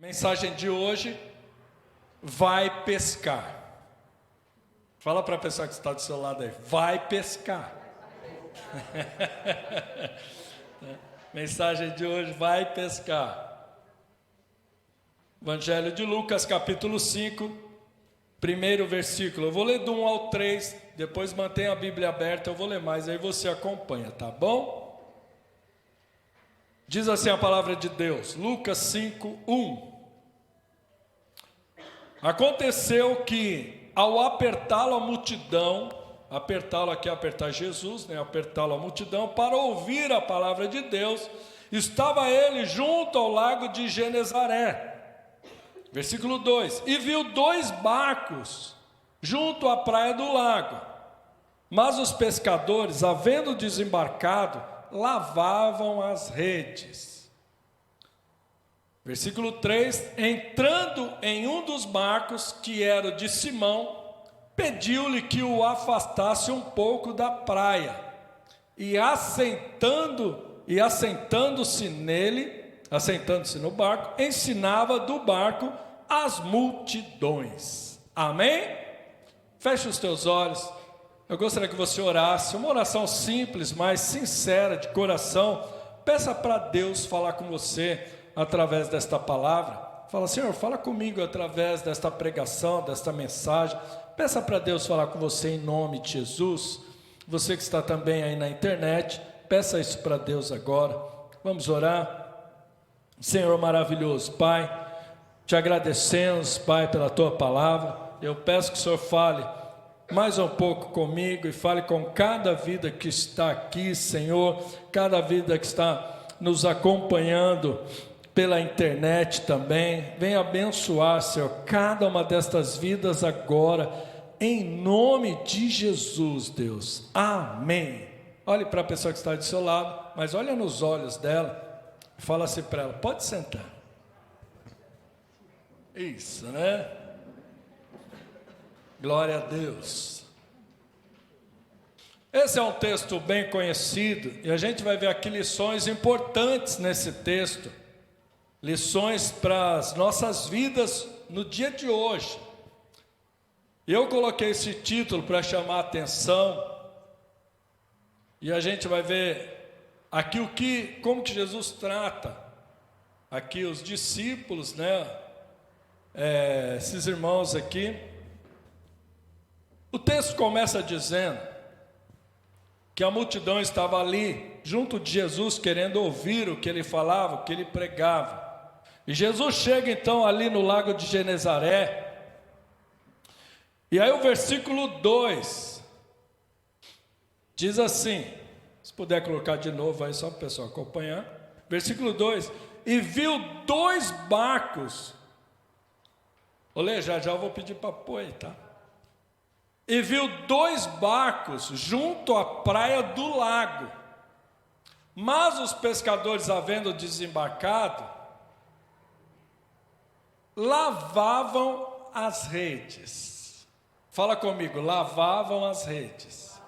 Mensagem de hoje: vai pescar. Fala para a pessoa que está do seu lado aí: vai pescar. Mensagem de hoje: vai pescar. Evangelho de Lucas, capítulo 5, primeiro versículo. Eu vou ler do 1 ao 3, depois mantenha a Bíblia aberta, eu vou ler mais, aí você acompanha, tá bom? Diz assim a palavra de Deus, Lucas 5, 1. Aconteceu que, ao apertá-lo a multidão, apertá-lo aqui é apertar Jesus, né? Apertá-lo a multidão, para ouvir a palavra de Deus, estava ele junto ao lago de Genezaré. Versículo 2: e viu 2 barcos junto à praia do lago, mas os pescadores, havendo desembarcado, lavavam as redes. Versículo 3: entrando em um dos barcos, que era o de Simão, pediu-lhe que o afastasse um pouco da praia, e assentando-se no barco, ensinava do barco as multidões. Amém? Feche os teus olhos. Eu gostaria que você orasse, uma oração simples, mas sincera, de coração. Peça para Deus falar com você através desta palavra. Fala: Senhor, fala comigo através desta pregação, desta mensagem. Peça para Deus falar com você em nome de Jesus. Você que está também aí na internet, peça isso para Deus agora. Vamos orar. Senhor maravilhoso, Pai, te agradecemos, Pai, pela tua palavra. Eu peço que o Senhor fale mais um pouco comigo e fale com cada vida que está aqui, Senhor, cada vida que está nos acompanhando pela internet também. Venha abençoar, Senhor, cada uma destas vidas agora, em nome de Jesus, Deus. Amém. Olhe para a pessoa que está do seu lado, mas olha nos olhos dela e fala assim para ela: pode sentar. Isso, né? Glória a Deus. Esse é um texto bem conhecido e a gente vai ver aqui lições importantes nesse texto, lições para as nossas vidas no dia de hoje. Eu coloquei esse título para chamar a atenção, e a gente vai ver aqui como que Jesus trata aqui os discípulos, né? Esses irmãos aqui. O texto começa dizendo que a multidão estava ali, junto de Jesus, querendo ouvir o que ele falava, o que ele pregava. E Jesus chega então ali no lago de Genezaré, e aí o versículo 2 diz assim, se puder colocar de novo aí só para o pessoal acompanhar. Versículo 2: e viu 2 barcos, olê, já eu vou pedir para pôr aí, tá? E viu 2 barcos junto à praia do lago, mas os pescadores, havendo desembarcado, lavavam as redes. Fala comigo: lavavam as redes.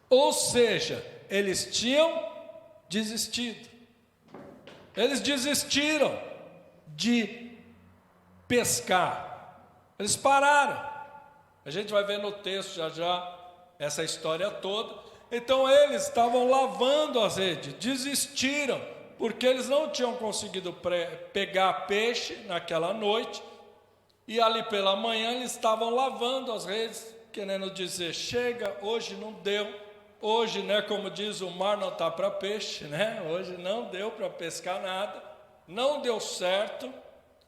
Ou seja, eles tinham desistido. Eles desistiram de pescar. Eles pararam. A gente vai ver no texto já essa história toda. Então eles estavam lavando as redes, desistiram, porque eles não tinham conseguido pegar peixe naquela noite, e ali pela manhã eles estavam lavando as redes, querendo dizer: chega, hoje não deu, hoje, né, como diz, o mar não está para peixe, né? Hoje não deu para pescar nada, não deu certo,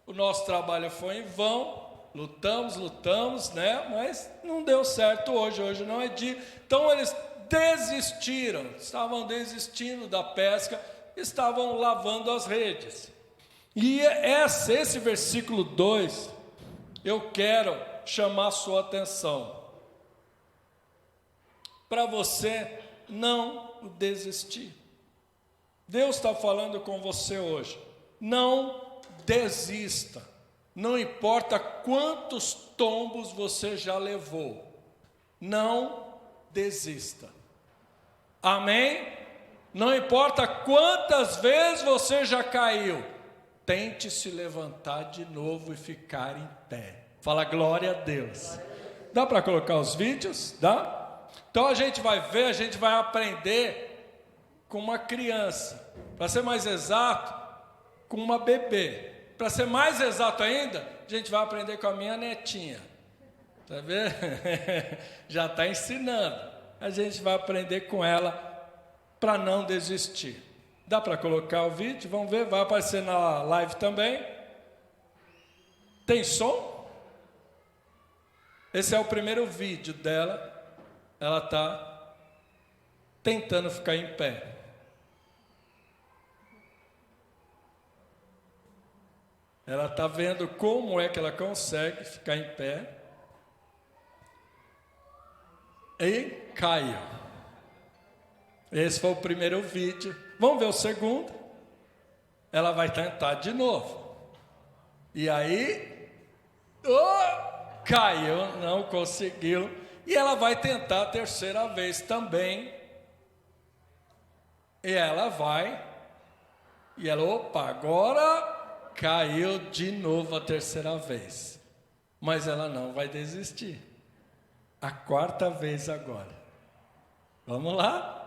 o nosso trabalho foi em vão. Lutamos, né? Mas não deu certo hoje não é dia. Então eles desistiram, estavam desistindo da pesca, estavam lavando as redes. E esse versículo 2, eu quero chamar a sua atenção, para você não desistir. Deus está falando com você hoje: não desista. Não importa quantos tombos você já levou, não desista. Amém? Não importa quantas vezes você já caiu, tente se levantar de novo e ficar em pé. Fala glória a Deus. Dá para colocar os vídeos? Dá? Então a gente vai ver, a gente vai aprender com uma criança. Para ser mais exato, com uma bebê. Para ser mais exato ainda, a gente vai aprender com a minha netinha. Tá vendo? Já está ensinando. A gente vai aprender com ela para não desistir. Dá para colocar o vídeo? Vamos ver, vai aparecer na live também. Tem som? Esse é o primeiro vídeo dela. Ela está tentando ficar em pé. Ela está vendo como é que ela consegue ficar em pé. E caiu. Esse foi o primeiro vídeo. Vamos ver o segundo. Ela vai tentar de novo. E aí, caiu, não conseguiu. E ela vai tentar a terceira vez também. E ela vai. E ela, agora caiu de novo a terceira vez. Mas ela não vai desistir. A quarta vez agora. Vamos lá?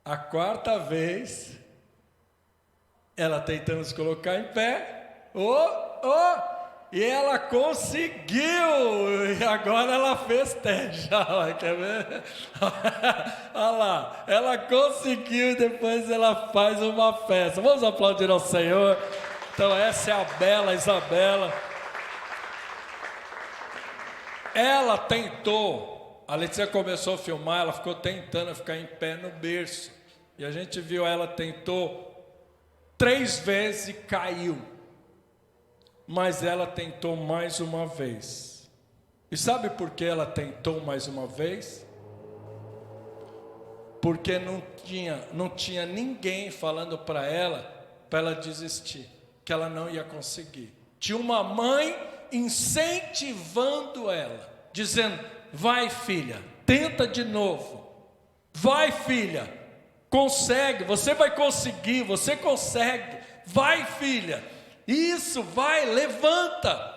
A quarta vez, ela tentando se colocar em pé. E ela conseguiu. E agora ela festeja. Quer ver? Olha lá. Ela conseguiu e depois ela faz uma festa. Vamos aplaudir ao Senhor. Então essa é a bela Isabela. Ela tentou. A Letícia começou a filmar. Ela ficou tentando ficar em pé no berço. E a gente viu, ela tentou 3 vezes e caiu. Mas ela tentou mais uma vez. E sabe por que ela tentou mais uma vez? Porque não tinha ninguém falando para ela desistir, que ela não ia conseguir. Tinha uma mãe incentivando ela, dizendo: vai filha, tenta de novo. Vai filha, consegue, você vai conseguir, você consegue. Vai filha, isso, vai, levanta.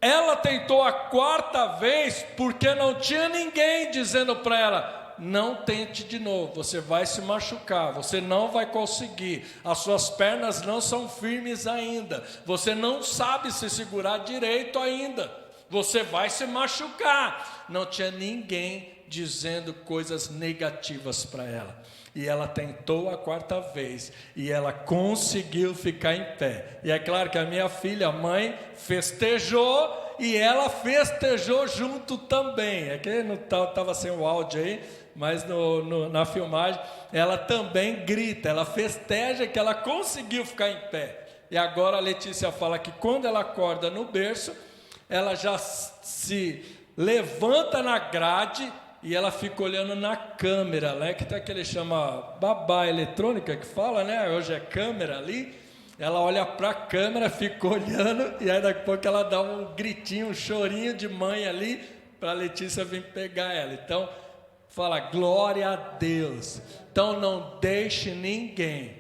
Ela tentou a quarta vez porque não tinha ninguém dizendo para ela: não tente de novo, você vai se machucar, você não vai conseguir, as suas pernas não são firmes ainda, você não sabe se segurar direito ainda, você vai se machucar. Não tinha ninguém dizendo coisas negativas para ela. E ela tentou a quarta vez e ela conseguiu ficar em pé. E é claro que a minha filha, a mãe, festejou e ela festejou junto também. É que não estava sem o áudio aí, mas na filmagem ela também grita, ela festeja que ela conseguiu ficar em pé. E agora a Letícia fala que quando ela acorda no berço, ela já se levanta na grade e ela fica olhando na câmera, né? Que tem aquele chama babá eletrônica que fala, né? Hoje é câmera ali. Ela olha para a câmera, fica olhando e aí daqui a pouco ela dá um gritinho, um chorinho de mãe ali para a Letícia vir pegar ela. Então, fala glória a Deus. Então não deixe ninguém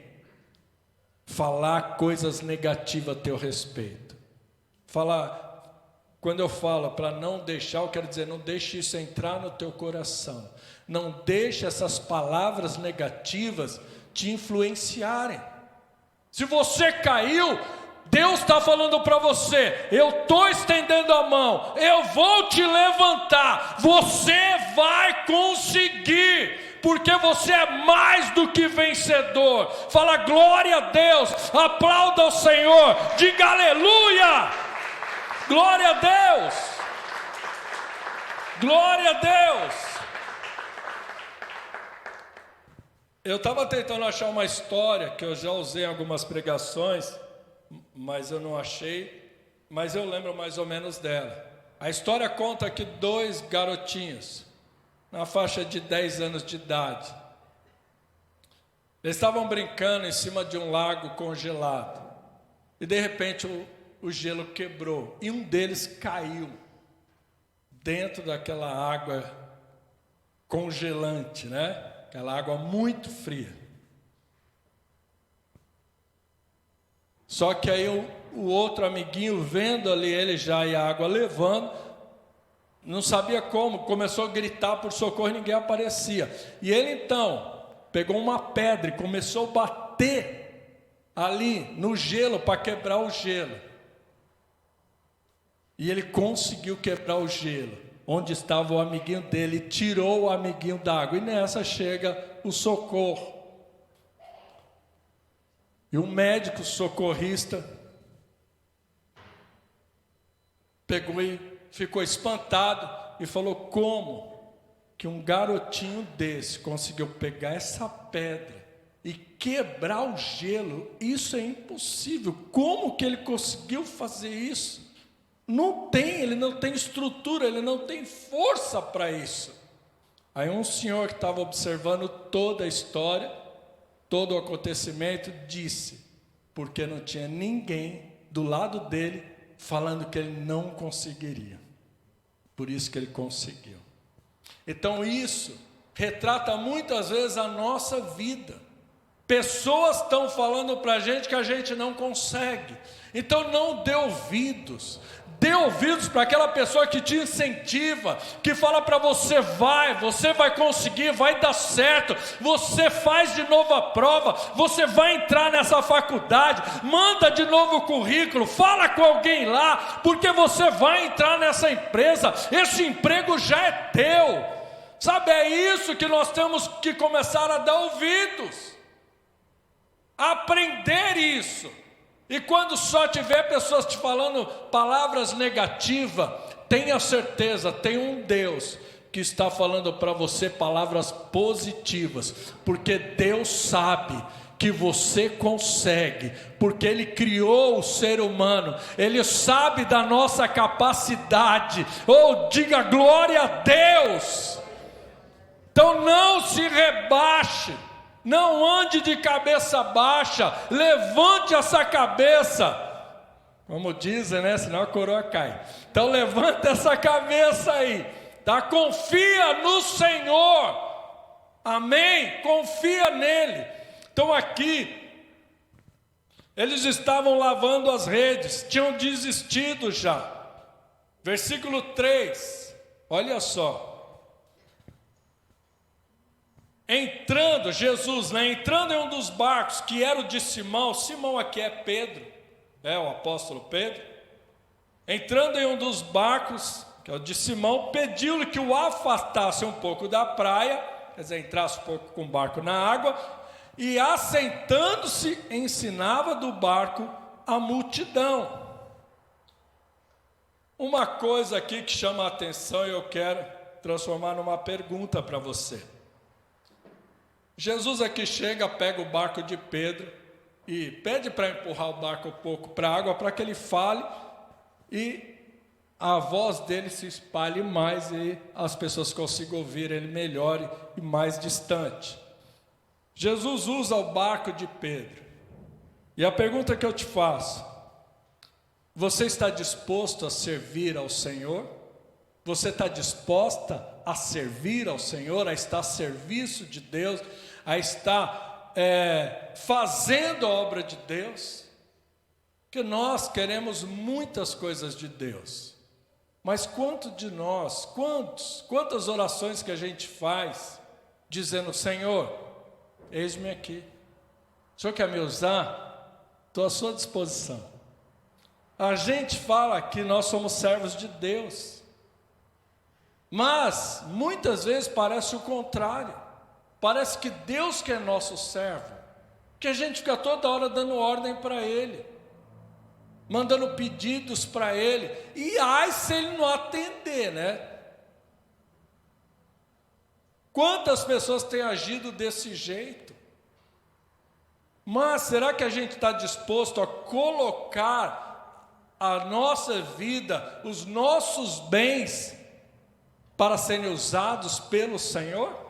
falar coisas negativas a teu respeito. Quando eu falo para não deixar, eu quero dizer, não deixe isso entrar no teu coração. Não deixe essas palavras negativas te influenciarem. Se você caiu, Deus está falando para você: eu estou estendendo a mão, eu vou te levantar, você vai conseguir, porque você é mais do que vencedor. Fala glória a Deus, aplauda o Senhor, diga aleluia. Glória a Deus! Glória a Deus! Eu estava tentando achar uma história que eu já usei em algumas pregações, mas eu não achei, mas eu lembro mais ou menos dela. A história conta que 2 garotinhos, na faixa de 10 anos de idade, eles estavam brincando em cima de um lago congelado, e de repente o gelo quebrou e um deles caiu dentro daquela água congelante, né? Aquela água muito fria. Só que aí o outro amiguinho, vendo ali ele já e a água levando, não sabia como, começou a gritar por socorro e ninguém aparecia. E ele então pegou uma pedra e começou a bater ali no gelo para quebrar o gelo. E ele conseguiu quebrar o gelo, onde estava o amiguinho dele, tirou o amiguinho da água. E nessa chega o socorro. E o médico socorrista pegou e ficou espantado e falou: como que um garotinho desse conseguiu pegar essa pedra e quebrar o gelo? Isso é impossível. Como que ele conseguiu fazer isso? Ele não tem estrutura, ele não tem força para isso. Aí um senhor que estava observando toda a história, todo o acontecimento, disse, porque não tinha ninguém do lado dele falando que ele não conseguiria. Por isso que ele conseguiu. Então isso retrata muitas vezes a nossa vida. Pessoas estão falando para a gente que a gente não consegue. Então não dê ouvidos. Dê ouvidos para aquela pessoa que te incentiva, que fala para você vai conseguir, vai dar certo, você faz de novo a prova, você vai entrar nessa faculdade, manda de novo o currículo, fala com alguém lá, porque você vai entrar nessa empresa, esse emprego já é teu. Sabe, é isso que nós temos que começar a dar ouvidos, aprender isso. E quando só tiver pessoas te falando palavras negativas, tenha certeza, tem um Deus que está falando para você palavras positivas, porque Deus sabe que você consegue, porque Ele criou o ser humano, Ele sabe da nossa capacidade. Diga glória a Deus. Então não se rebaixe. Não ande de cabeça baixa, levante essa cabeça, como dizem, né? Senão a coroa cai. Então levanta essa cabeça aí, tá? Confia no Senhor, amém? Confia nele. Então aqui, eles estavam lavando as redes, tinham desistido já. Versículo 3, olha só. Jesus, entrando em um dos barcos, que era o de Simão aqui é Pedro, o apóstolo Pedro, entrando em um dos barcos, que é o de Simão, pediu-lhe que o afastasse um pouco da praia, quer dizer, entrasse um pouco com o barco na água, e assentando-se, ensinava do barco a multidão. Uma coisa aqui que chama a atenção e eu quero transformar numa pergunta para você. Jesus aqui chega, pega o barco de Pedro e pede para empurrar o barco um pouco para a água, para que ele fale e a voz dele se espalhe mais e as pessoas consigam ouvir ele melhor e mais distante. Jesus usa o barco de Pedro. E a pergunta que eu te faço: você está disposto a servir ao Senhor? Você está disposta a servir ao Senhor, a estar a serviço de Deus, a estar fazendo a obra de Deus? Porque nós queremos muitas coisas de Deus, mas quantas orações que a gente faz, dizendo: Senhor, eis-me aqui, o Senhor quer me usar? Estou à sua disposição. A gente fala que nós somos servos de Deus, mas muitas vezes parece o contrário. Parece que Deus que é nosso servo, que a gente fica toda hora dando ordem para Ele, mandando pedidos para Ele, e ai se Ele não atender, né? Quantas pessoas têm agido desse jeito? Mas será que a gente está disposto a colocar a nossa vida, os nossos bens, para serem usados pelo Senhor?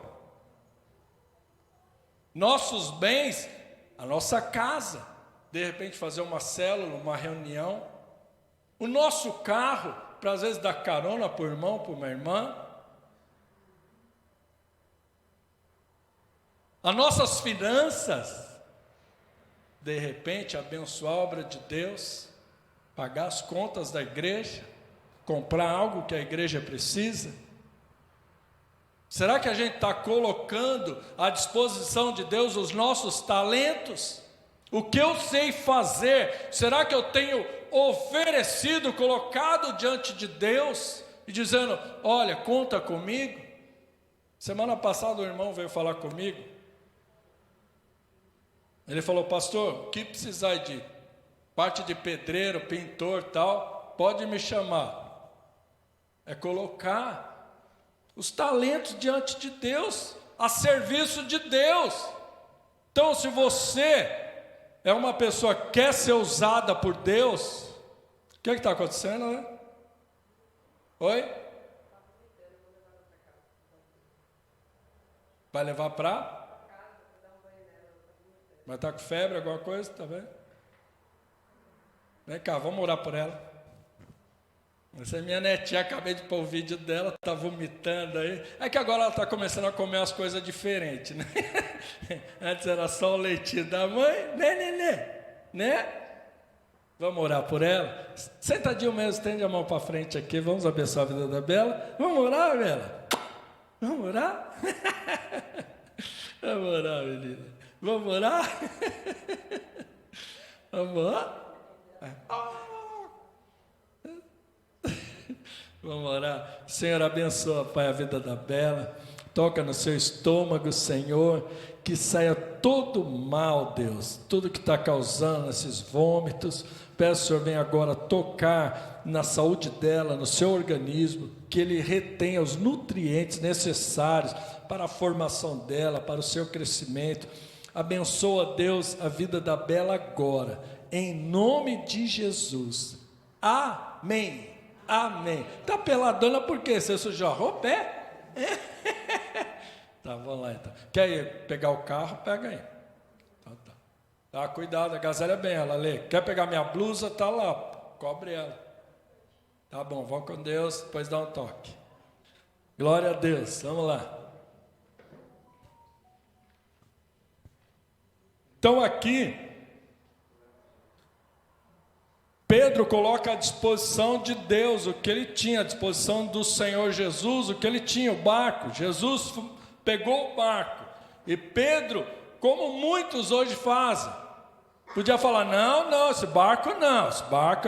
Nossos bens, a nossa casa, de repente fazer uma célula, uma reunião, o nosso carro, para às vezes dar carona para o irmão, para uma irmã, as nossas finanças, de repente, abençoar a obra de Deus, pagar as contas da igreja, comprar algo que a igreja precisa? Será que a gente está colocando à disposição de Deus os nossos talentos? O que eu sei fazer, será que eu tenho oferecido, colocado diante de Deus e dizendo: olha, conta comigo? Semana passada o irmão veio falar comigo. Ele falou: pastor, o que precisar de parte de pedreiro, pintor, tal, pode me chamar. É colocar os talentos diante de Deus, a serviço de Deus. Então, se você é uma pessoa que quer ser usada por Deus, o que está acontecendo, né? Oi? Vai levar para? Vai estar com febre, alguma coisa, tá vendo? Vem cá, vamos orar por ela. Essa é minha netinha, acabei de pôr o vídeo dela, está vomitando aí. É que agora ela está começando a comer umas coisas diferentes, né? Antes era só o leitinho da mãe, né? Vamos orar por ela? Sentadinho mesmo, estende a mão para frente aqui, vamos abençoar a vida da Bela. Vamos orar, Bela? Vamos orar? Vamos orar, menina. Vamos orar? Vamos orar? Vamos orar. Senhor, abençoa, Pai, a vida da Bela. Toca no seu estômago, Senhor, que saia todo mal, Deus, tudo que está causando esses vômitos. Peço, Senhor, venha agora tocar na saúde dela, no seu organismo, que ele retenha os nutrientes necessários para a formação dela, para o seu crescimento. Abençoa, Deus, a vida da Bela agora, em nome de Jesus. Amém. Amém. Está peladona por quê? Você sujou a roupa? Tá, vamos lá então. Quer ir pegar o carro? Pega aí. Tá, cuidado, agasalha bem ela, Lê. Quer pegar minha blusa? Tá lá, cobre ela. Tá bom, vão com Deus, depois dá um toque. Glória a Deus, vamos lá. Então aqui, Pedro coloca à disposição de Deus o que ele tinha, à disposição do Senhor Jesus, o que ele tinha, o barco. Jesus pegou o barco. E Pedro, como muitos hoje fazem, podia falar: não, esse barco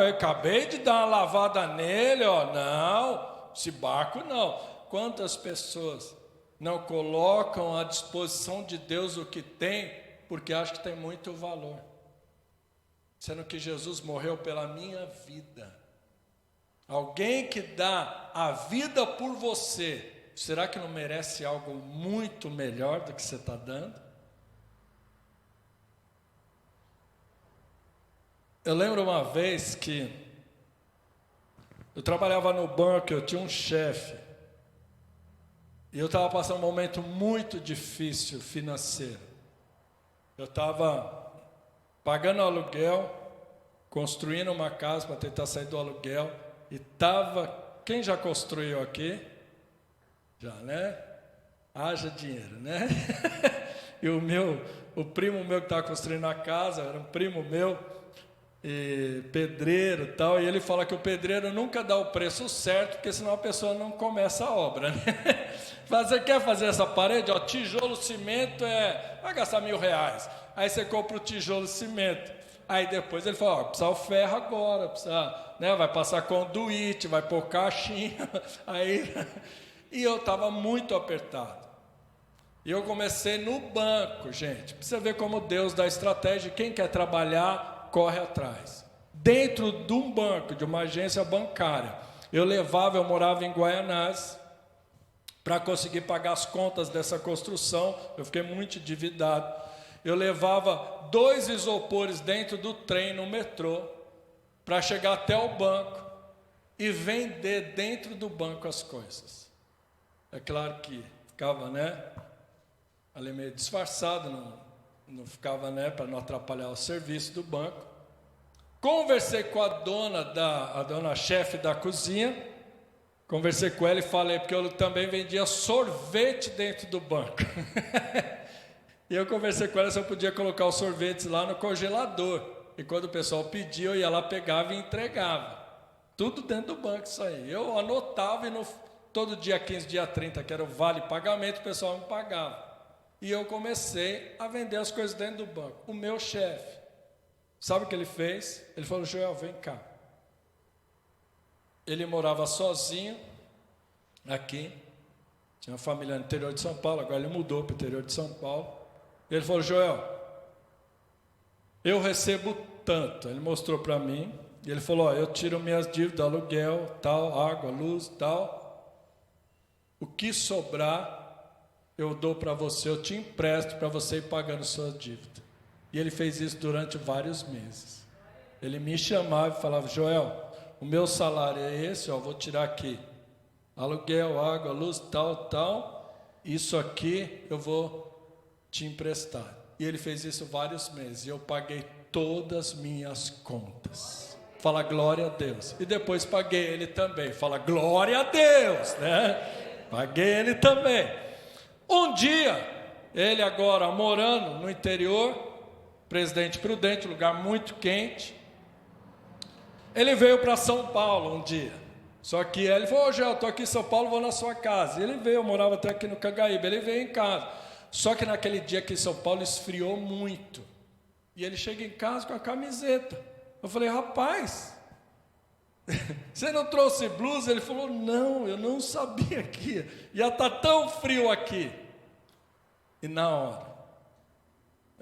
eu acabei de dar uma lavada nele, não, esse barco não. Quantas pessoas não colocam à disposição de Deus o que tem, porque acham que tem muito valor? Sendo que Jesus morreu pela minha vida. Alguém que dá a vida por você, será que não merece algo muito melhor do que você está dando? Eu lembro uma vez que eu trabalhava no banco, eu tinha um chefe, e eu estava passando um momento muito difícil financeiro. Eu estava pagando aluguel, construindo uma casa para tentar sair do aluguel, e estava, quem já construiu aqui? Já, né? Haja dinheiro, né? E o primo meu que estava construindo a casa, era um primo meu, e pedreiro e tal, e ele fala que o pedreiro nunca dá o preço certo, porque senão a pessoa não começa a obra, né? Você quer fazer essa parede? Ó, tijolo, cimento, vai gastar R$1.000. Aí você compra o tijolo, cimento. Aí depois ele fala: precisa o ferro agora, precisa, né? Vai passar conduíte, vai pôr caixinha. Aí, e eu estava muito apertado. E eu comecei no banco, gente. Pra você ver como Deus dá estratégia. Quem quer trabalhar, corre atrás. Dentro de um banco, de uma agência bancária, eu morava em Guaianazes, para conseguir pagar as contas dessa construção. Eu fiquei muito endividado. Eu levava 2 isopores dentro do trem, no metrô, para chegar até o banco e vender dentro do banco as coisas. É claro que ficava, né, ali meio disfarçado, não ficava, né, para não atrapalhar o serviço do banco. Conversei com a dona chefe da cozinha, conversei com ela e falei, porque eu também vendia sorvete dentro do banco. E eu conversei com ela se eu podia colocar os sorvetes lá no congelador. E quando o pessoal pedia, eu ia lá, pegava e entregava. Tudo dentro do banco isso aí. Eu anotava e todo dia 15, dia 30, que era o vale pagamento, o pessoal me pagava. E eu comecei a vender as coisas dentro do banco. O meu chefe, sabe o que ele fez? Ele falou: Joel, vem cá. Ele morava sozinho aqui. Tinha uma família no interior de São Paulo, agora ele mudou para o interior de São Paulo. Ele falou: Joel, eu recebo tanto. Ele mostrou para mim. E ele falou: eu tiro minhas dívidas, aluguel, tal, água, luz, tal. O que sobrar, eu dou para você, eu te empresto para você ir pagando sua dívida. E ele fez isso durante vários meses. Ele me chamava e falava: Joel, o meu salário é esse, ó, vou tirar aqui. Aluguel, água, luz, tal, tal. Isso aqui eu vou te emprestar. E ele fez isso vários meses. E eu paguei todas as minhas contas. Fala glória a Deus. E depois paguei ele também. Fala glória a Deus, né? Paguei ele também. Um dia, ele agora morando no interior, Presidente Prudente, lugar muito quente. Ele veio para São Paulo um dia. Só que ele falou: ô, Gel, estou aqui em São Paulo, vou na sua casa. E ele veio, eu morava até aqui no Cangaíba. Ele veio em casa. Só que naquele dia aqui em São Paulo esfriou muito. E ele chega em casa com a camiseta. Eu falei: rapaz, você não trouxe blusa? Ele falou: não, eu não sabia que ia estar tão frio aqui. E na hora,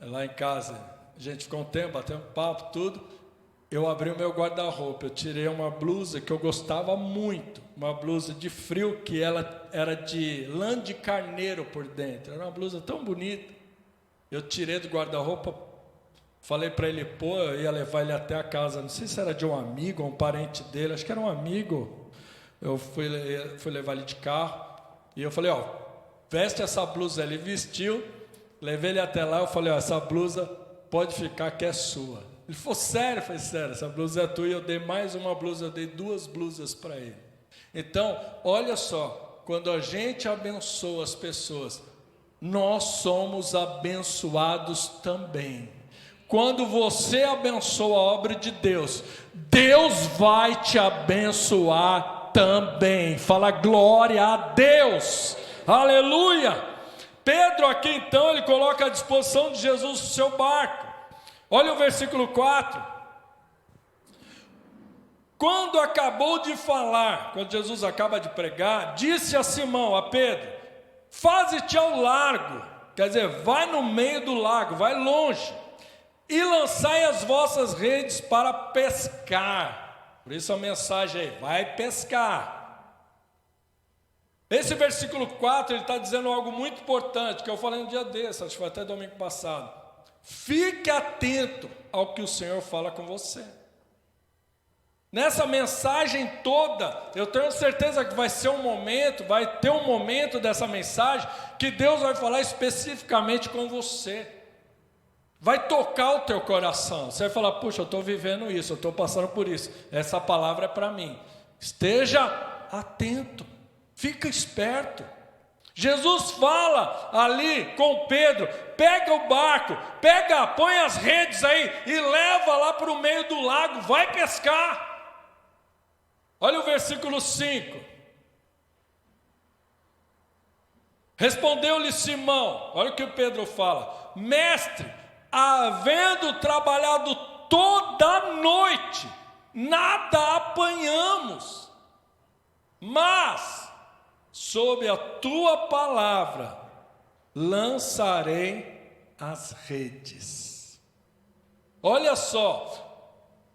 lá em casa, a gente ficou um tempo, batendo papo, tudo. Eu abri o meu guarda-roupa, eu tirei uma blusa que eu gostava muito, uma blusa de frio, que ela era de lã de carneiro por dentro, era uma blusa tão bonita. Eu tirei do guarda-roupa, falei para ele pôr, eu ia levar ele até a casa, não sei se era de um amigo ou um parente dele, acho que era um amigo. Eu fui levar ele de carro, e eu falei: ó, veste essa blusa. Ele vestiu, levei ele até lá, eu falei: ó, essa blusa pode ficar que é sua. Ele falou: sério? Eu falei: sério, essa blusa é tua. E eu dei mais uma blusa, eu dei 2 blusas para ele. Então, olha só, quando a gente abençoa as pessoas, nós somos abençoados também. Quando você abençoa a obra de Deus, Deus vai te abençoar também. Fala glória a Deus, aleluia. Pedro aqui então, ele coloca à disposição de Jesus o seu barco. Olha o versículo 4. Quando acabou de falar, quando Jesus acaba de pregar, disse a Simão, a Pedro: faze-te ao largo, quer dizer, vai no meio do lago, vai longe, e lançai as vossas redes para pescar. Por isso a mensagem aí: vai pescar. Esse versículo 4, ele está dizendo algo muito importante, que eu falei um dia desse, acho que foi até domingo passado. Fique atento ao que o Senhor fala com você. Nessa mensagem toda, eu tenho certeza que vai ter um momento dessa mensagem, que Deus vai falar especificamente com você. Vai tocar o teu coração. Você vai falar: puxa, eu estou vivendo isso, eu estou passando por isso. Essa palavra é para mim. Esteja atento, fica esperto. Jesus fala ali com Pedro: pega o barco, põe as redes aí e leva lá para o meio do lago, vai pescar. Olha o versículo 5. Respondeu-lhe Simão, olha o que o Pedro fala: mestre, havendo trabalhado toda a noite, nada apanhamos, mas sob a tua palavra lançarei as redes. Olha só,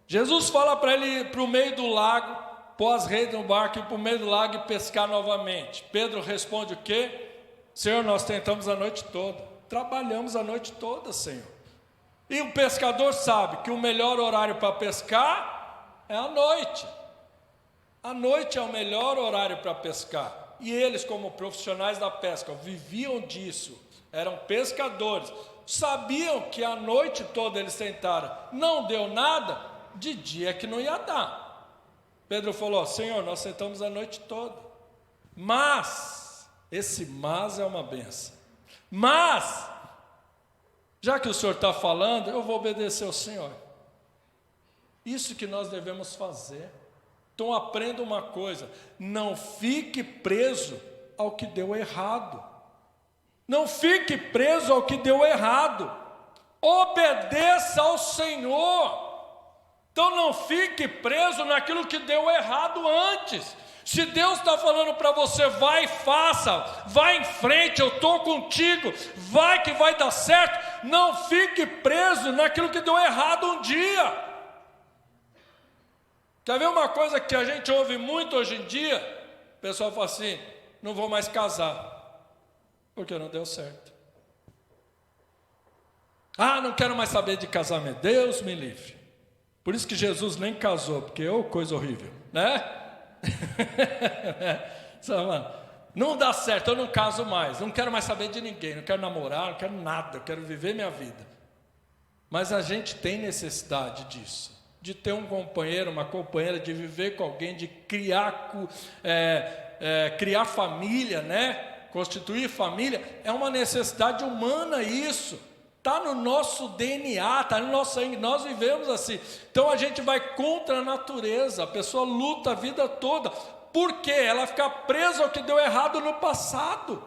Jesus fala para ele ir para o meio do lago, pôr as redes no barco, ir para o meio do lago e pescar novamente. Pedro responde o quê? Senhor, nós tentamos a noite toda, trabalhamos a noite toda, Senhor. E o pescador sabe que o melhor horário para pescar é a noite. A noite é o melhor horário para pescar. E eles, como profissionais da pesca, viviam disso, eram pescadores, sabiam que a noite toda eles tentaram, não deu nada, de dia que não ia dar. Pedro falou: Senhor, nós tentamos a noite toda, mas, esse mas é uma benção, mas Já que o Senhor está falando, eu vou obedecer ao Senhor. Isso que nós devemos fazer. Então aprenda uma coisa: não fique preso ao que deu errado. Não fique preso ao que deu errado. Obedeça ao Senhor. Então não fique preso naquilo que deu errado antes. Se Deus está falando para você, vai e faça, vai em frente, eu estou contigo, vai que vai dar certo. Não fique preso naquilo que deu errado um dia. Quer ver uma coisa que a gente ouve muito hoje em dia? O pessoal fala assim: não vou mais casar, porque não deu certo. Ah, não quero mais saber de casamento, Deus me livre. Por isso que Jesus nem casou, porque coisa horrível, né? Não dá certo, eu não caso mais, não quero mais saber de ninguém, não quero namorar, não quero nada, eu quero viver minha vida. Mas a gente tem necessidade disso, de ter um companheiro, uma companheira, de viver com alguém, de criar família, né? Constituir família, é uma necessidade humana isso. Está no nosso DNA, está no nosso sangue, nós vivemos assim. Então a gente vai contra a natureza, a pessoa luta a vida toda. Por quê? Ela fica presa ao que deu errado no passado.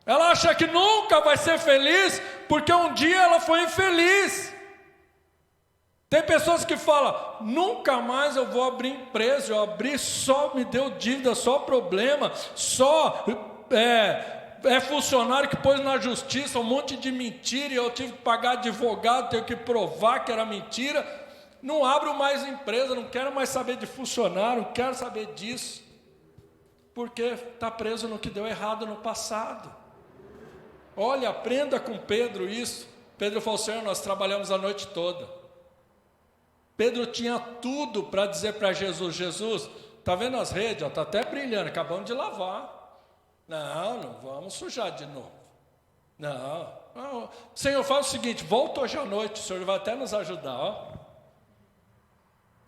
Ela acha que nunca vai ser feliz, porque um dia ela foi infeliz. Tem pessoas que falam: nunca mais eu vou abrir empresa, eu abri, só me deu dívida, só problema, só... funcionário que pôs na justiça um monte de mentira, e eu tive que pagar advogado, tenho que provar que era mentira. Não abro mais empresa, não quero mais saber de funcionário, não quero saber disso, porque está preso no que deu errado no passado. Olha, aprenda com Pedro isso. Pedro falou: Senhor, nós trabalhamos a noite toda. Pedro tinha tudo para dizer para Jesus: Jesus, está vendo as redes? Está até brilhando, acabamos de lavar. Não vamos sujar de novo. Não. Senhor, faz o seguinte: volta hoje à noite, o Senhor vai até nos ajudar. Ó.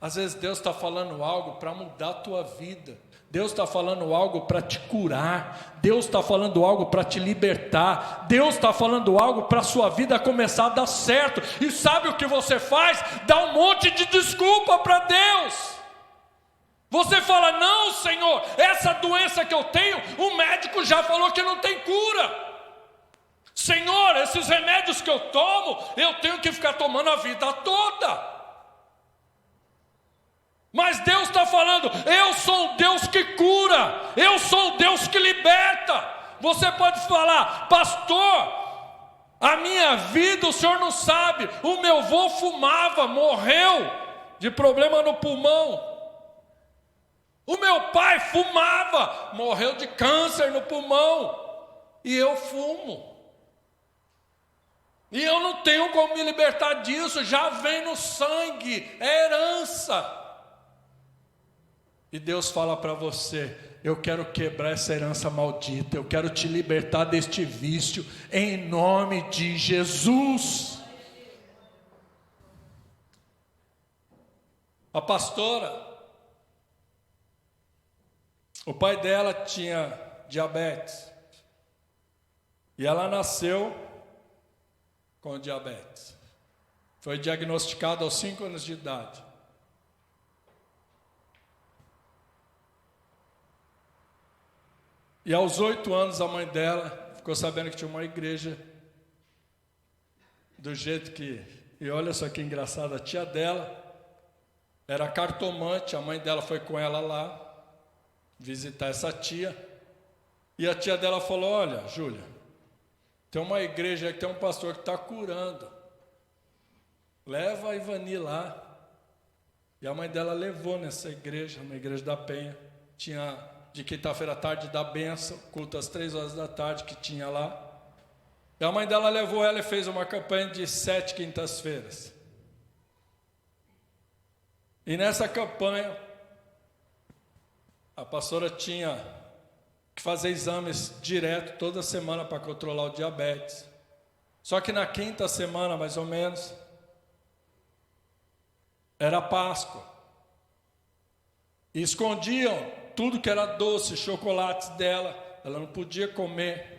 Às vezes Deus está falando algo para mudar a tua vida. Deus está falando algo para te curar. Deus está falando algo para te libertar. Deus está falando algo para a sua vida começar a dar certo. E sabe o que você faz? Dá um monte de desculpa para Deus. Você fala: não, Senhor, essa doença que eu tenho, o médico já falou que não tem cura. Senhor, esses remédios que eu tomo, eu tenho que ficar tomando a vida toda. Mas Deus está falando: eu sou o Deus que cura, eu sou o Deus que liberta. Você pode falar: pastor, a minha vida o senhor não sabe, o meu avô fumava, morreu de problema no pulmão. O meu pai fumava, morreu de câncer no pulmão. E eu fumo. E eu não tenho como me libertar disso, já vem no sangue, é herança. E Deus fala para você: eu quero quebrar essa herança maldita, eu quero te libertar deste vício, em nome de Jesus. A pastora, o pai dela tinha diabetes, e ela nasceu com diabetes. Foi diagnosticada aos 5 anos de idade. E aos 8 anos a mãe dela ficou sabendo que tinha uma igreja do jeito que... E olha só que engraçado, a tia dela era cartomante, a mãe dela foi com ela lá visitar essa tia. E a tia dela falou: olha, Júlia, tem uma igreja aí que tem um pastor que está curando. Leva a Ivani lá. E a mãe dela levou nessa igreja, na igreja da Penha. Tinha de quinta-feira à tarde da bênção, culto às 3 horas da tarde que tinha lá. E a mãe dela levou ela e fez uma campanha de 7 quintas-feiras. E nessa campanha, a pastora tinha que fazer exames direto toda semana para controlar o diabetes. Só que na quinta semana, mais ou menos, era Páscoa. E escondiam tudo que era doce, chocolates dela. Ela não podia comer.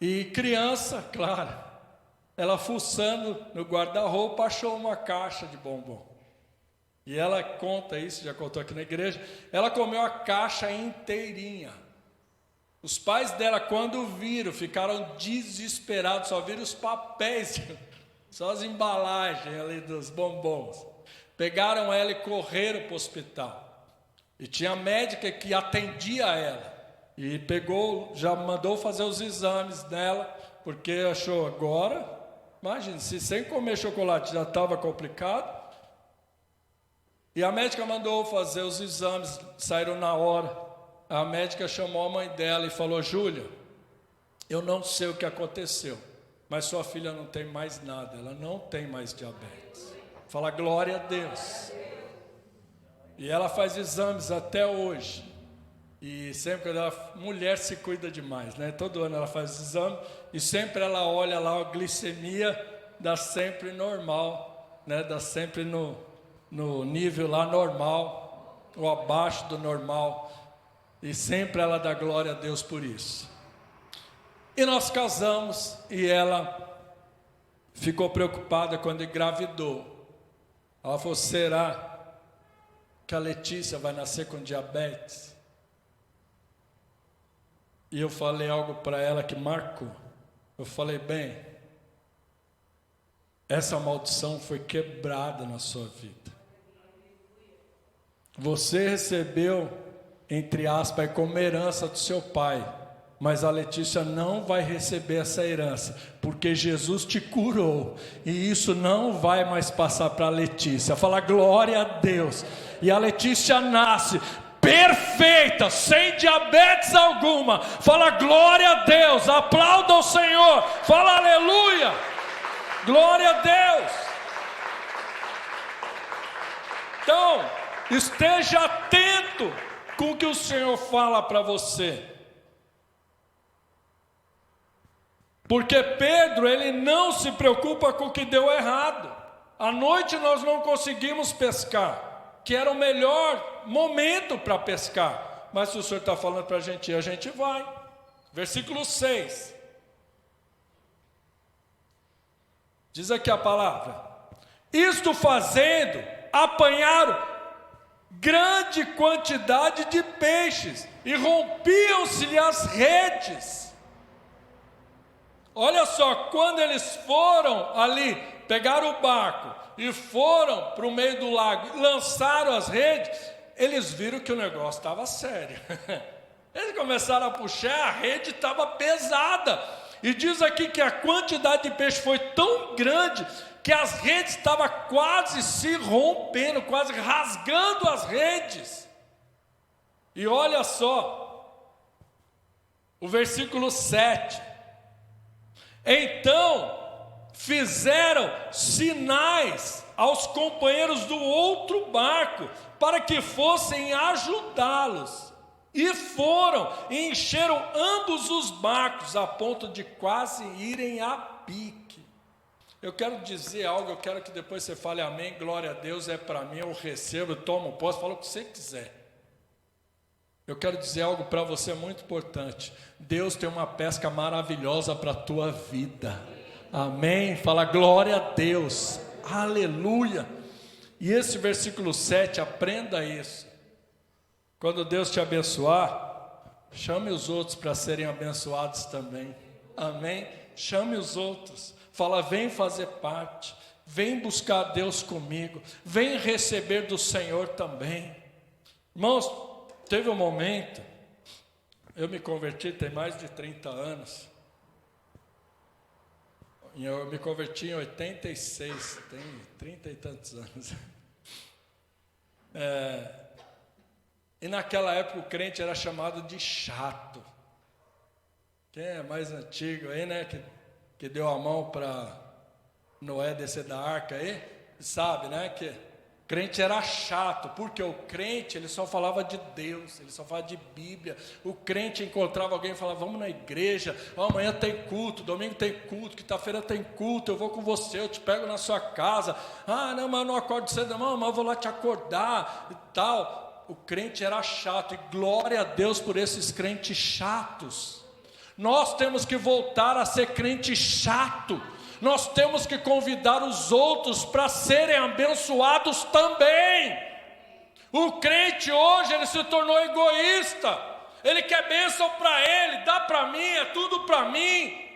E criança, claro, ela fuçando no guarda-roupa, achou uma caixa de bombom. E ela conta isso, já contou aqui na igreja, ela comeu a caixa inteirinha. Os pais dela, quando viram, ficaram desesperados, só viram os papéis, só as embalagens ali dos bombons. Pegaram ela e correram para o hospital. E tinha a médica que atendia ela. E pegou, já mandou fazer os exames dela, porque achou agora, imagine, se sem comer chocolate já estava complicado. E a médica mandou fazer os exames, saíram na hora. A médica chamou a mãe dela e falou: Júlia, eu não sei o que aconteceu, mas sua filha não tem mais nada, ela não tem mais diabetes. Fala glória a Deus. E ela faz exames até hoje. E sempre ela, mulher se cuida demais, né? Todo ano ela faz exame e sempre ela olha lá a glicemia, dá sempre normal, né? Dá sempre no nível lá normal, ou abaixo do normal. E sempre ela dá glória a Deus por isso. E nós casamos e ela ficou preocupada quando engravidou. Ela falou: será que a Letícia vai nascer com diabetes? E eu falei algo para ela que marcou. Eu falei: bem, essa maldição foi quebrada na sua vida. Você recebeu, entre aspas, como herança do seu pai, mas a Letícia não vai receber essa herança, porque Jesus te curou, e isso não vai mais passar para a Letícia. Fala glória a Deus. E a Letícia nasce perfeita, sem diabetes alguma. Fala glória a Deus, aplauda o Senhor, fala aleluia, glória a Deus. Então, esteja atento com o que o Senhor fala para você. Porque Pedro, ele não se preocupa com o que deu errado. À noite nós não conseguimos pescar, que era o melhor momento para pescar. Mas se o Senhor está falando para a gente vai. Versículo 6. Diz aqui a palavra: isto fazendo, apanharam grande quantidade de peixes, e rompiam-se-lhe as redes. Olha só, quando eles foram ali, pegaram o barco e foram para o meio do lago, lançaram as redes, eles viram que o negócio estava sério. Eles começaram a puxar, a rede estava pesada. E diz aqui que a quantidade de peixe foi tão grande que as redes estavam quase se rompendo, quase rasgando as redes. E olha só, o versículo 7. Então fizeram sinais aos companheiros do outro barco, para que fossem ajudá-los. E foram, e encheram ambos os barcos, a ponto de quase irem a pique. Eu quero dizer algo, eu quero que depois você fale amém, glória a Deus, é para mim, eu recebo, eu tomo posse, fala o que você quiser. Eu quero dizer algo para você muito importante. Deus tem uma pesca maravilhosa para a tua vida. Amém? Fala glória a Deus. Aleluia. E esse versículo 7, aprenda isso. Quando Deus te abençoar, chame os outros para serem abençoados também. Amém? Chame os outros. Fala, vem fazer parte. Vem buscar Deus comigo. Vem receber do Senhor também. Irmãos, teve um momento, eu me converti tem mais de 30 anos. Eu me converti em 86, tem 30 e tantos anos. E naquela época o crente era chamado de chato. Quem é mais antigo aí, né? Que deu a mão para Noé descer da arca aí, sabe, né? Que crente era chato, porque o crente ele só falava de Deus, ele só falava de Bíblia. O crente encontrava alguém e falava, vamos na igreja, amanhã tem culto, domingo tem culto, quinta-feira tem culto, eu vou com você, eu te pego na sua casa. Ah, não, mas eu não acordo cedo, não, mas eu vou lá te acordar e tal. O crente era chato, e glória a Deus por esses crentes chatos. Nós temos que voltar a ser crente chato. nós temos que convidar os outros para serem abençoados também. O crente hoje, ele se tornou egoísta. Ele quer bênção para ele, dá para mim, é tudo para mim.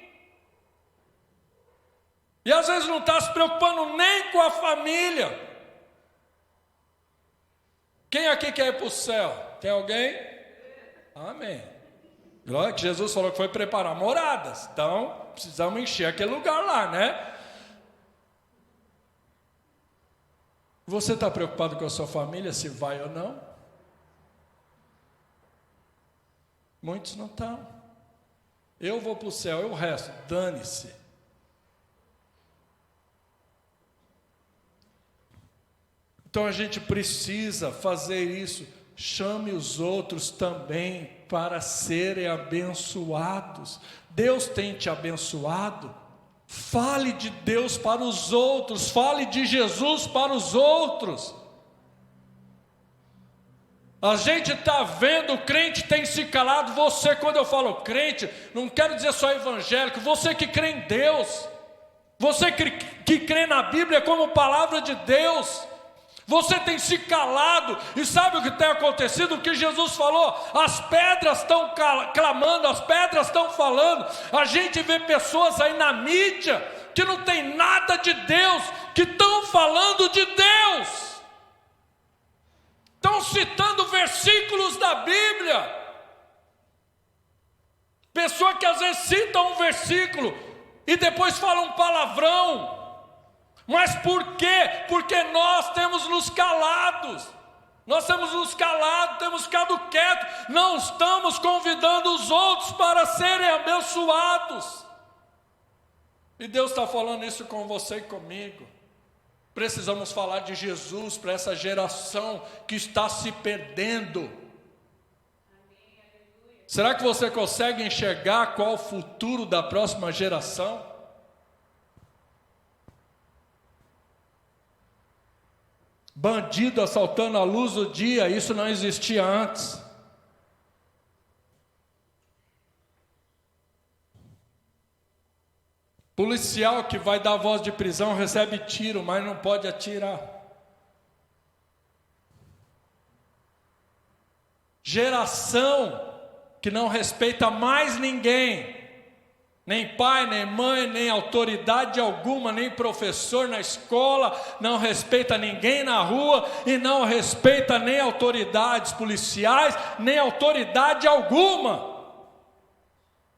E às vezes não está se preocupando nem com a família. Quem aqui quer ir para o céu? Tem alguém? Amém. Glória que Jesus falou que foi preparar moradas. Então, precisamos encher aquele lugar lá, né? Você está preocupado com a sua família, se vai ou não? Muitos não estão. Eu vou para o céu, e o resto, dane-se. Então a gente precisa fazer isso. Chame os outros também para serem abençoados. Deus tem te abençoado. Fale de Deus para os outros. Fale de Jesus para os outros. A gente está vendo, o crente tem se calado. Você, quando eu falo crente, não quero dizer só evangélico. Você que crê em Deus. Você que crê na Bíblia como palavra de Deus. Você tem se calado, e sabe o que tem acontecido? O que Jesus falou, as pedras estão clamando, as pedras estão falando. A gente vê pessoas aí na mídia, que não tem nada de Deus, que estão falando de Deus, estão citando versículos da Bíblia. Pessoa que às vezes cita um versículo, e depois fala um palavrão. Mas por quê? Porque nós temos nos calados. Nós temos nos calado, temos ficado quietos. Não estamos convidando os outros para serem abençoados. E Deus está falando isso com você e comigo. Precisamos falar de Jesus para essa geração que está se perdendo. Será que você consegue enxergar qual o futuro da próxima geração? Bandido assaltando a luz do dia, isso não existia antes. Policial que vai dar voz de prisão recebe tiro, mas não pode atirar. Geração que não respeita mais ninguém. Nem pai, nem mãe, nem autoridade alguma, nem professor na escola, não respeita ninguém na rua e não respeita nem autoridades policiais, nem autoridade alguma.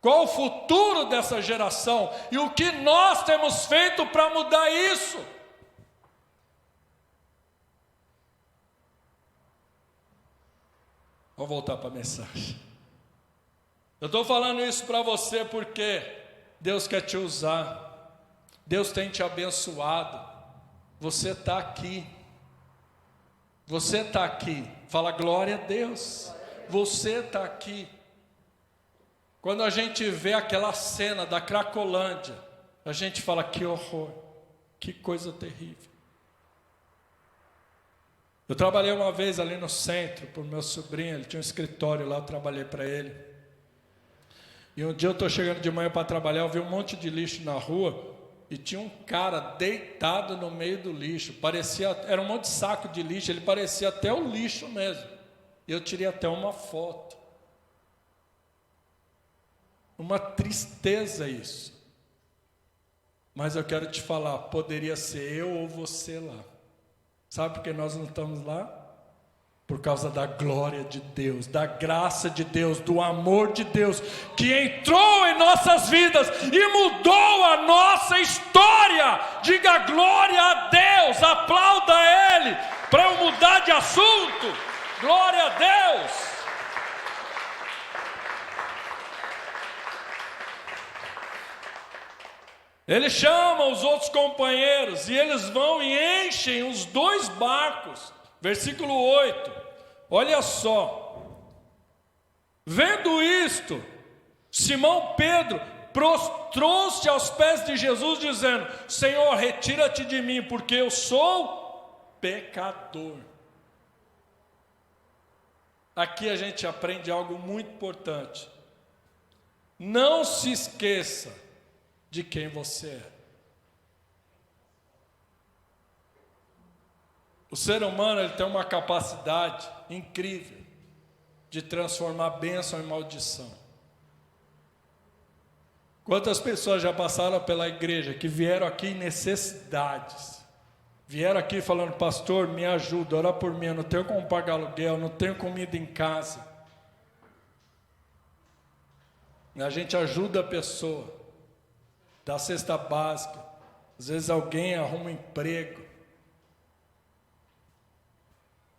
Qual o futuro dessa geração? E o que nós temos feito para mudar isso? Vou voltar para a mensagem. Eu estou falando isso para você porque Deus quer te usar. Deus tem te abençoado. Você está aqui. Você está aqui. Fala glória a Deus. Você está aqui. Quando a gente vê aquela cena da Cracolândia, a gente fala que horror, que coisa terrível. Eu trabalhei uma vez ali no centro para o meu sobrinho, ele tinha um escritório lá, eu trabalhei para ele. E um dia eu estou chegando de manhã para trabalhar, eu vi um monte de lixo na rua, e tinha um cara deitado no meio do lixo, era um monte de saco de lixo, ele parecia até o lixo mesmo. E eu tirei até uma foto. Uma tristeza isso. Mas eu quero te falar, poderia ser eu ou você lá. Sabe por que nós não estamos lá? Por causa da glória de Deus, da graça de Deus, do amor de Deus, que entrou em nossas vidas e mudou a nossa história. Diga glória a Deus, aplauda Ele, para eu mudar de assunto. Glória a Deus. Ele chama os outros companheiros e eles vão e enchem os 2 barcos. Versículo 8, olha só. Vendo isto, Simão Pedro prostrou-se aos pés de Jesus, dizendo: Senhor, retira-te de mim, porque eu sou pecador. Aqui a gente aprende algo muito importante. Não se esqueça de quem você é. O ser humano ele tem uma capacidade incrível de transformar bênção em maldição. Quantas pessoas já passaram pela igreja que vieram aqui em necessidades, vieram aqui falando: pastor, me ajuda, ora por mim, eu não tenho como pagar aluguel, não tenho comida em casa. A gente ajuda a pessoa, dá cesta básica, às vezes alguém arruma um emprego.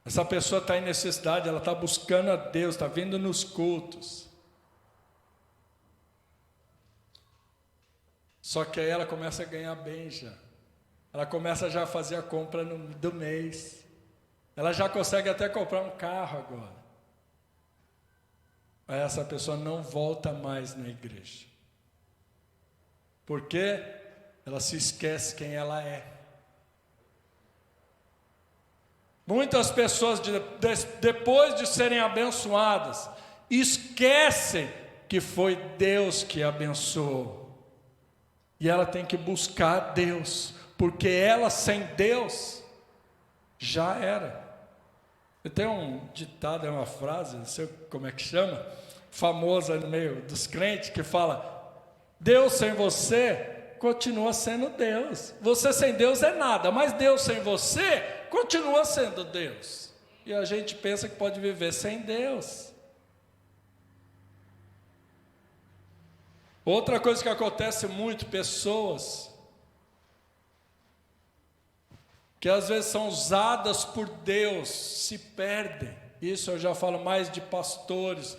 Essa pessoa está em necessidade, ela está buscando a Deus, está vindo nos cultos. Só que aí ela começa a ganhar bem já. Ela começa já a fazer a compra do mês. Ela já consegue até comprar um carro agora. Aí essa pessoa não volta mais na igreja. Por quê? Ela se esquece quem ela é. Muitas pessoas, depois de serem abençoadas, esquecem que foi Deus que abençoou. E ela tem que buscar Deus, porque ela sem Deus já era. Tem um ditado, é uma frase, não sei como é que chama, famosa no meio dos crentes, que fala: Deus sem você continua sendo Deus. Você sem Deus é nada, mas Deus sem você continua sendo Deus. E a gente pensa que pode viver sem Deus. Outra coisa que acontece muito, pessoas que às vezes são usadas por Deus, se perdem. Isso eu já falo mais de pastores,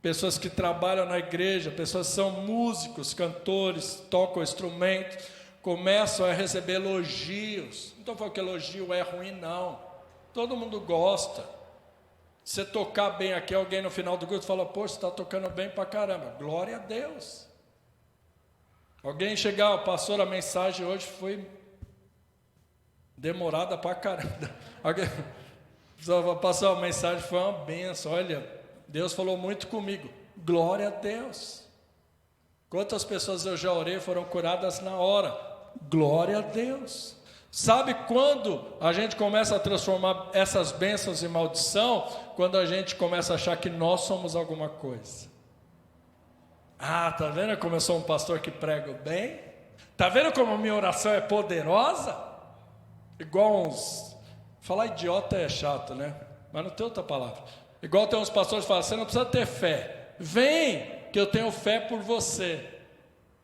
pessoas que trabalham na igreja, pessoas que são músicos, cantores, tocam instrumentos, começam a receber elogios. Não estou falando que elogio é ruim, não. Todo mundo gosta. Você tocar bem aqui, alguém no final do culto fala: poxa, você está tocando bem pra caramba. Glória a Deus. Alguém chegar: pastor, a mensagem hoje foi demorada pra caramba. Alguém passou a mensagem, foi uma benção. Olha, Deus falou muito comigo. Glória a Deus. Quantas pessoas eu já orei foram curadas na hora. Glória a Deus. Sabe quando a gente começa a transformar essas bênçãos em maldição? Quando a gente começa a achar que nós somos alguma coisa. Ah, tá vendo como eu sou um pastor que prego bem? Tá vendo como a minha oração é poderosa? Igual uns... Falar idiota é chato, né? Mas não tem outra palavra. Igual tem uns pastores que falam: você não precisa ter fé. Vem, que eu tenho fé por você.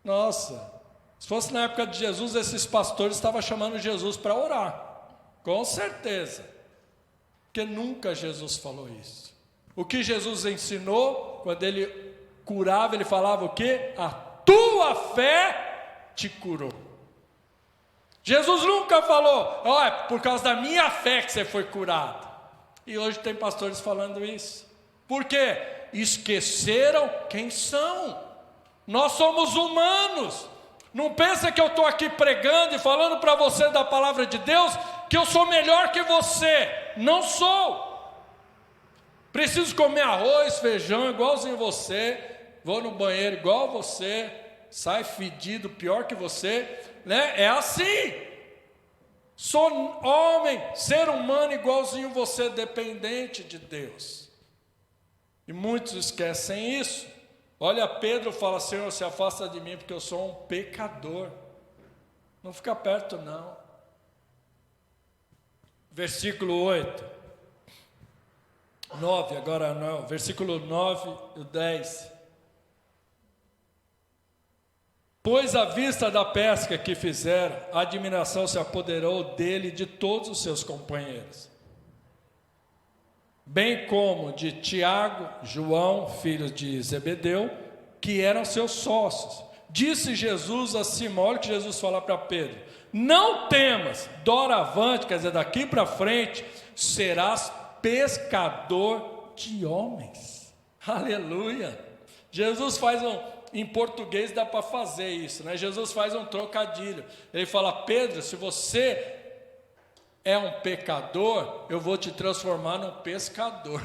Nossa, se fosse na época de Jesus, esses pastores estavam chamando Jesus para orar. Com certeza. Porque nunca Jesus falou isso. O que Jesus ensinou, quando ele curava, ele falava o quê? A tua fé te curou. Jesus nunca falou: ó, é por causa da minha fé que você foi curado. E hoje tem pastores falando isso. Por quê? Esqueceram quem são. Nós somos humanos. Não pensa que eu estou aqui pregando e falando para você da palavra de Deus, que eu sou melhor que você. Não sou. Preciso comer arroz, feijão igualzinho você. Vou no banheiro igual você. Sai fedido, pior que você, né? É assim. Sou homem, ser humano igualzinho você, dependente de Deus. E muitos esquecem isso. Olha, Pedro fala: Senhor, se afasta de mim, porque eu sou um pecador. Não fica perto, não. Versículo 8. 9, agora não. Versículo 9 e 10. Pois à vista da pesca que fizeram, a admiração se apoderou dele e de todos os seus companheiros, bem como de Tiago, João, filhos de Zebedeu, que eram seus sócios. Disse Jesus a Simão: olha o que Jesus fala para Pedro: não temas, doravante, quer dizer, daqui para frente, serás pescador de homens. Aleluia. Jesus faz em português dá para fazer isso, né? Jesus faz um trocadilho. Ele fala: Pedro, se você é um pecador, eu vou te transformar num pescador.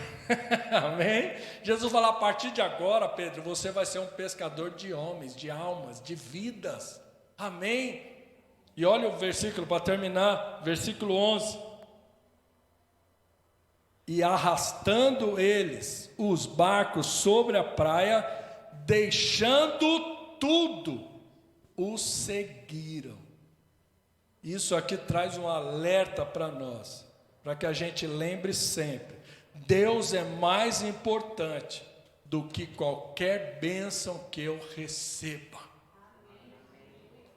Amém? Jesus fala: a partir de agora, Pedro, você vai ser um pescador de homens, de almas, de vidas. Amém? E olha o versículo para terminar, versículo 11. e arrastando eles os barcos sobre a praia, deixando tudo, os seguiram. Isso aqui traz um alerta para nós, para que a gente lembre sempre: Deus é mais importante do que qualquer bênção que eu receba.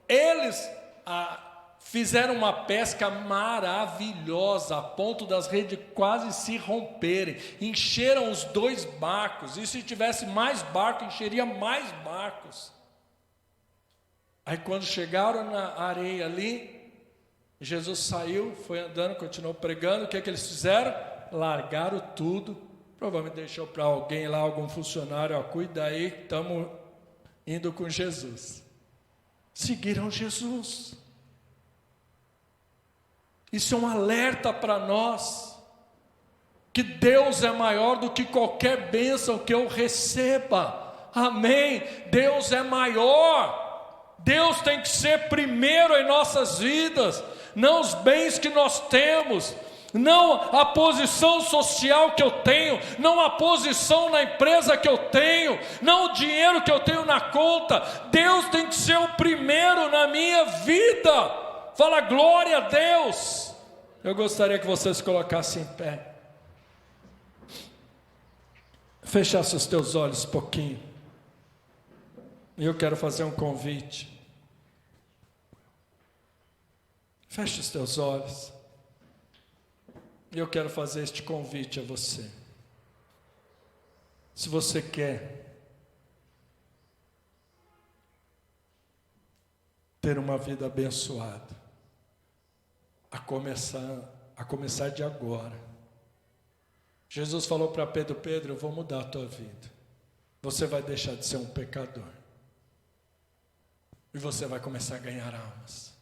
Eles fizeram uma pesca maravilhosa, a ponto das redes quase se romperem, encheram os 2 barcos, e se tivesse mais barco, encheria mais barcos. Aí quando chegaram na areia ali, Jesus saiu, foi andando, continuou pregando. O que eles fizeram? Largaram tudo, provavelmente deixou para alguém lá, algum funcionário: ó, cuida aí, estamos indo com Jesus. Seguiram Jesus. Isso é um alerta para nós, que Deus é maior do que qualquer bênção que eu receba. Amém? Deus é maior. Deus tem que ser primeiro em nossas vidas, não os bens que nós temos, não a posição social que eu tenho, não a posição na empresa que eu tenho, não o dinheiro que eu tenho na conta. Deus tem que ser o primeiro na minha vida. Fala glória a Deus. Eu gostaria que vocês colocassem em pé, fechasse os teus olhos um pouquinho, e eu quero fazer um convite. Feche os teus olhos, e eu quero fazer este convite a você. Se você quer ter uma vida abençoada, a começar de agora. Jesus falou para Pedro: Pedro, eu vou mudar a tua vida. Você vai deixar de ser um pecador, e você vai começar a ganhar almas.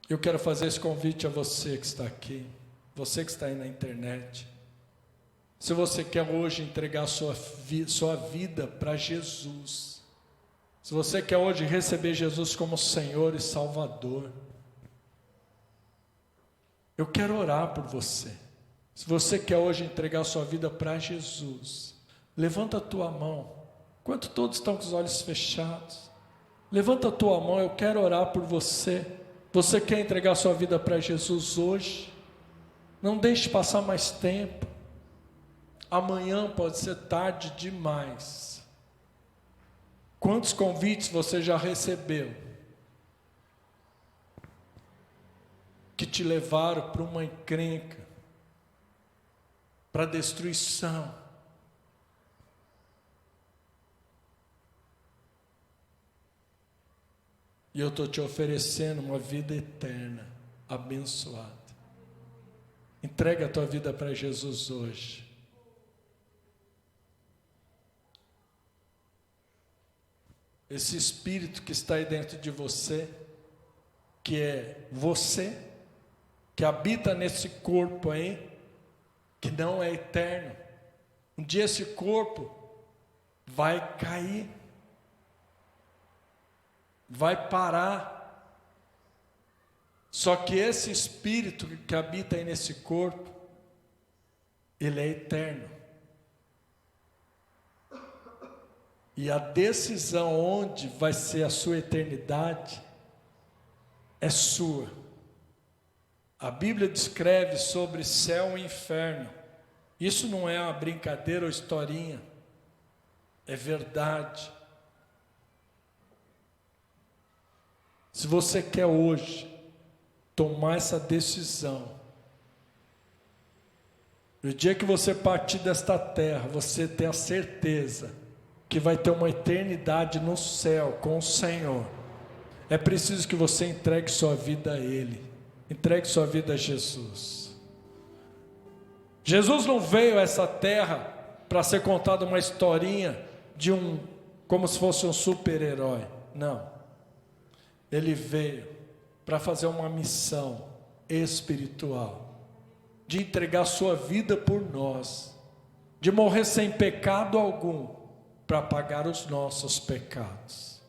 Eu quero fazer esse convite a você que está aqui, você que está aí na internet. Se você quer hoje entregar sua vida para Jesus, se você quer hoje receber Jesus como Senhor e Salvador, eu quero orar por você. Se você quer hoje entregar sua vida para Jesus, levanta a tua mão. Enquanto todos estão com os olhos fechados, levanta a tua mão, eu quero orar por você. Você quer entregar sua vida para Jesus hoje? Não deixe passar mais tempo. Amanhã pode ser tarde demais. Quantos convites você já recebeu que te levaram para uma encrenca, para destruição? E eu estou te oferecendo uma vida eterna, abençoada. Entrega a tua vida para Jesus hoje. Esse Espírito que está aí dentro de você, que é você, que habita nesse corpo aí, que não é eterno. Um dia esse corpo vai cair, vai parar. Só que esse Espírito que habita aí nesse corpo, ele é eterno. E a decisão onde vai ser a sua eternidade é sua. A Bíblia descreve sobre céu e inferno. Isso não é uma brincadeira ou historinha, é verdade. Se você quer hoje tomar essa decisão, no dia que você partir desta terra, você tem a certeza que vai ter uma eternidade no céu com o Senhor. É preciso que você entregue sua vida a Ele. Entregue sua vida a Jesus. Jesus não veio a essa terra para ser contada uma historinha de como se fosse um super-herói. Não. Ele veio para fazer uma missão espiritual, de entregar sua vida por nós, de morrer sem pecado algum, para pagar os nossos pecados.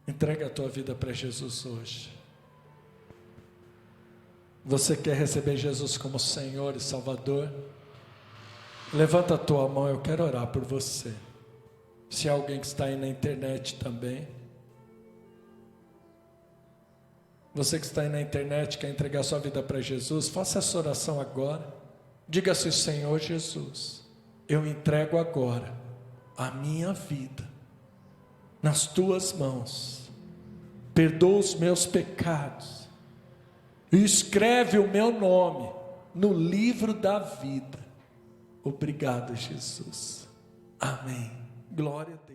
Entrega a tua vida para Jesus hoje. Você quer receber Jesus como Senhor e Salvador? Levanta a tua mão, eu quero orar por você. Se há alguém que está aí na internet também. Você que está aí na internet, quer entregar sua vida para Jesus, faça essa oração agora. Diga assim: Senhor Jesus, eu entrego agora a minha vida nas tuas mãos. Perdoa os meus pecados e escreve o meu nome no livro da vida. Obrigado, Jesus. Amém. Glória a Deus.